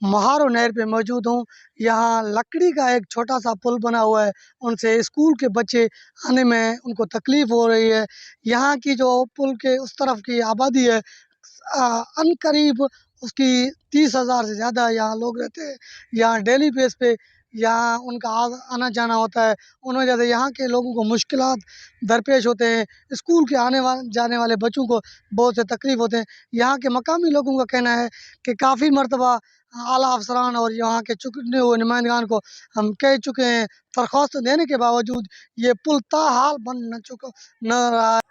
महारो नहर पे मौजूद हूँ। यहाँ लकड़ी का एक छोटा सा पुल बना हुआ है, उनसे स्कूल के बच्चे आने में उनको तकलीफ़ हो रही है। यहाँ की जो पुल के उस तरफ की आबादी है अनकरीब उसकी 30,000 से ज़्यादा यहाँ लोग रहते हैं। यहाँ डेली बेस पे यहाँ उनका आना जाना होता है। उन वजह से यहाँ के लोगों को मुश्किलात दरपेश होते हैं। स्कूल के जाने वाले बच्चों को बहुत से तकलीफ़ होते हैं। यहाँ के मकामी लोगों का कहना है कि काफ़ी मरतबा आला अफसरान और यहाँ के चुने हुए नुमाइंदगान को हम कह चुके हैं, दरख्वास्त देने के बावजूद ये पुल ताहाल बन न रहा है।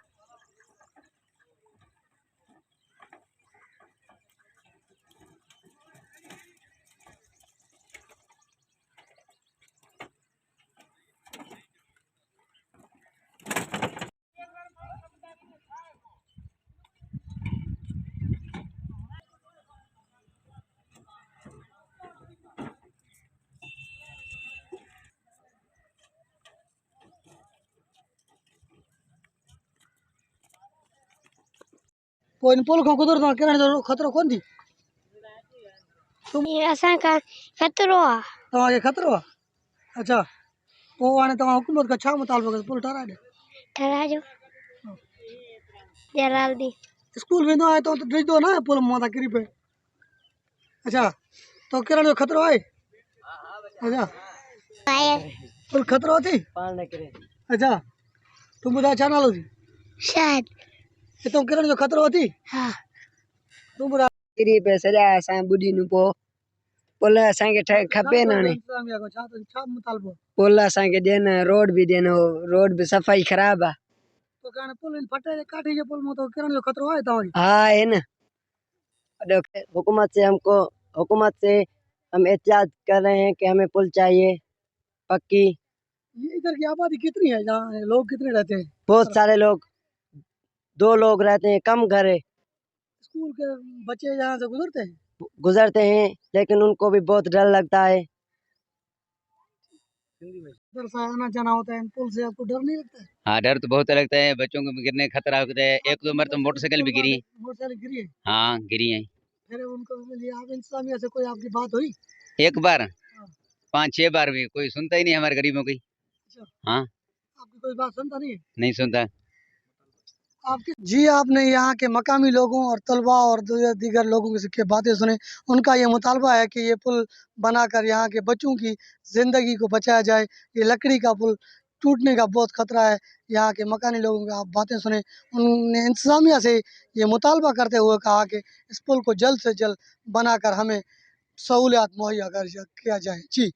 पोइ पुल खां गुज़रंदो किरण जो ख़तरो कोन थी? ये असांखा खतरो आहे। तव्हांखे ख़तरो आहे? अच्छा, पोइ हाणे तव्हां हुकूमत खां छा मुतालबो कयो? पुल ठाराए ॾे। ठहराइजो जलालदी। स्कूल वेंदो आहे तो ॾिसंदो न पुल मां था किरी पए। अच्छा, तो किरण जो ख़तरो आहे? अच्छा, पुल ख़तरो अथई? पाण न किरे। अच्छा, तूं ॿुधाए छा नालो थी? शायद हितां किरण जो ख़तरो अथई? हाँ। तूं ॿुधाए। किरी पे सॼा असां ॿुधी न पोइ पुल असांखे खपे न हाणे। छा मुतालबो? पुल असांखे ॾियनि, रोड बि ॾियनि, रोड बि सफ़ाई ख़राब आहे। तो हाणे पुल फटे काठे जे पुल में तो किरण जो ख़तरो आहे तव्हांखे? हाँ है न। हुकूमत से हम एहतियात कर रहे हैं कि हमें पुल चाहिए पक्की। ये इधर की आबादी कितनी है? यहाँ लोग कितने रहते हैं? बहुत सारे लोग, 2 लोग रहते हैं, कम घर है। स्कूल के बच्चे यहाँ से गुजरते हैं लेकिन उनको भी बहुत डर लगता है। इधर से आना जाना होता है, पुल से आपको डर नहीं लगता है? हाँ, डर तो बहुत लगता है, बच्चों को गिरने का खतरा होता है। 1-2 बार तो मोटरसाइकिल भी गिरी। मोटरसाइकिल गिरी है? हाँ, गिरी है। फिर उनको लिए आप इंतजामिया से कोई आपकी बात हुई? एक बार 5-6 बार भी कोई सुनता ही नहीं हमारे गरीबों की। हाँ, आपकी कोई बात सुनता नहीं है? नहीं सुनता। जी, आपने यहाँ के मकामी लोगों और तलबा और दीगर लोगों की बातें सुने। उनका ये मुतालबा है कि ये पुल बनाकर यहाँ के बच्चों की ज़िंदगी को बचाया जाए। ये लकड़ी का पुल टूटने का बहुत ख़तरा है। यहाँ के मकानी लोगों की आप बातें सुने। उन्होंने इंतज़ामिया से ये मुतालबा करते हुए कहा कि इस पुल को जल्द से जल्द बनाकर हमें सहूलियात मुहैया किया जाए। जी।